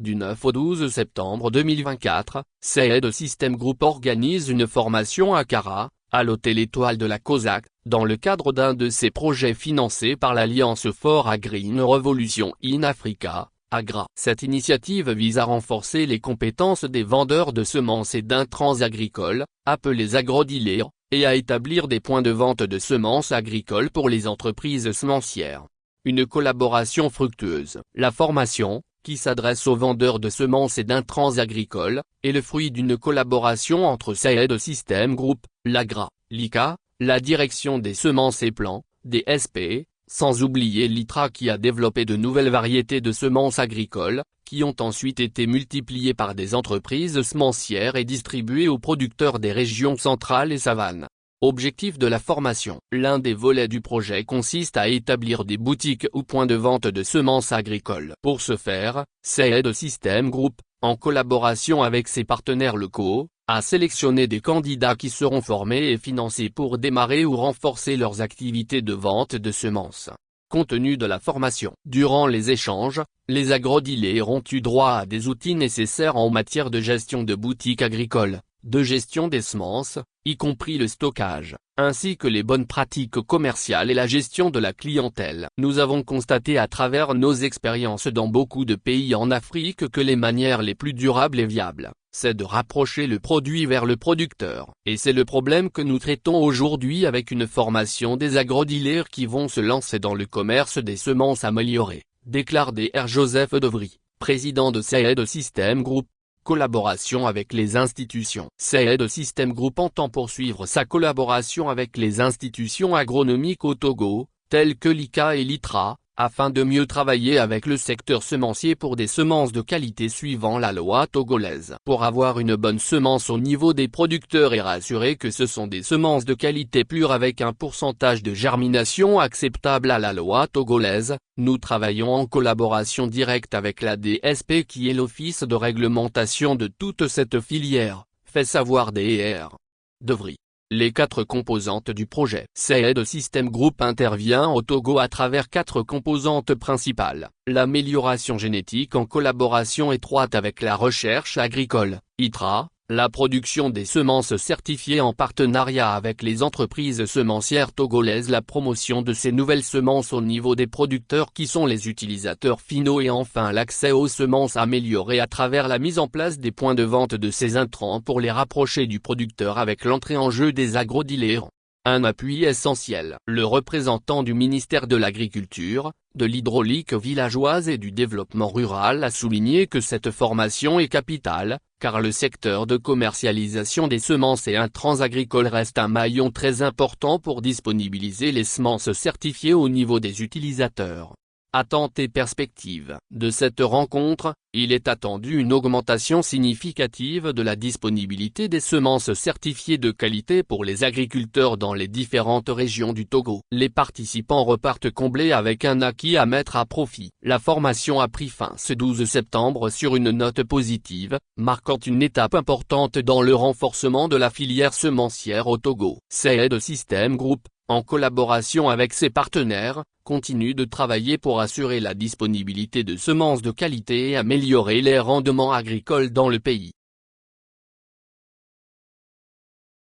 Du 9 au 12 septembre 2024, CAED System Group organise une formation à Cara, à l'hôtel Étoile de la Cosaque, dans le cadre d'un de ses projets financés par l'Alliance for a Green Revolution in Africa, AGRA. Cette initiative vise à renforcer les compétences des vendeurs de semences et d'intrants agricoles, appelés agrodealers, et à établir des points de vente de semences agricoles pour les entreprises semencières. Une collaboration fructueuse. La formation, qui s'adresse aux vendeurs de semences et d'intrants agricoles, est le fruit d'une collaboration entre CAED System Group, l'AGRA, l'ICA, la Direction des semences et plants, DSP, sans oublier l'ITRA qui a développé de nouvelles variétés de semences agricoles, qui ont ensuite été multipliées par des entreprises semencières et distribuées aux producteurs des régions centrales et savanes. Objectif de la formation. L'un des volets du projet consiste à établir des boutiques ou points de vente de semences agricoles. Pour ce faire, CAED System Group, en collaboration avec ses partenaires locaux, a sélectionné des candidats qui seront formés et financés pour démarrer ou renforcer leurs activités de vente de semences. Contenu de la formation. Durant les échanges, les agrodealers ont eu droit à des outils nécessaires en matière de gestion de boutiques agricoles, de gestion des semences, y compris le stockage, ainsi que les bonnes pratiques commerciales et la gestion de la clientèle. Nous avons constaté à travers nos expériences dans beaucoup de pays en Afrique que les manières les plus durables et viables, c'est de rapprocher le produit vers le producteur. Et c'est le problème que nous traitons aujourd'hui avec une formation des agrodealers qui vont se lancer dans le commerce des semences améliorées, déclare Dr Joseph Dovry, président de CAED System Group. Collaboration avec les institutions. CAED System Group entend poursuivre sa collaboration avec les institutions agronomiques au Togo, telles que l'ICA et l'ITRA, afin de mieux travailler avec le secteur semencier pour des semences de qualité suivant la loi togolaise. Pour avoir une bonne semence au niveau des producteurs et rassurer que ce sont des semences de qualité pure avec un pourcentage de germination acceptable à la loi togolaise, nous travaillons en collaboration directe avec la DSP qui est l'office de réglementation de toute cette filière, fait savoir Dr. Dovry. Les 4 composantes du projet. CAED System Group intervient au Togo à travers 4 composantes principales. L'amélioration génétique en collaboration étroite avec la recherche agricole, ITRA, la production des semences certifiées en partenariat avec les entreprises semencières togolaises, la promotion de ces nouvelles semences au niveau des producteurs qui sont les utilisateurs finaux et enfin l'accès aux semences améliorées à travers la mise en place des points de vente de ces intrants pour les rapprocher du producteur avec l'entrée en jeu des agrodealers. Un appui essentiel. Le représentant du ministère de l'Agriculture, de l'Hydraulique villageoise et du Développement rural a souligné que cette formation est capitale, car le secteur de commercialisation des semences et intrants agricoles reste un maillon très important pour disponibiliser les semences certifiées au niveau des utilisateurs. Attentes et perspectives. De cette rencontre, il est attendu une augmentation significative de la disponibilité des semences certifiées de qualité pour les agriculteurs dans les différentes régions du Togo. Les participants repartent comblés avec un acquis à mettre à profit. La formation a pris fin ce 12 septembre sur une note positive, marquant une étape importante dans le renforcement de la filière semencière au Togo. CAED System Group, en collaboration avec ses partenaires, continue de travailler pour assurer la disponibilité de semences de qualité et améliorer les rendements agricoles dans le pays.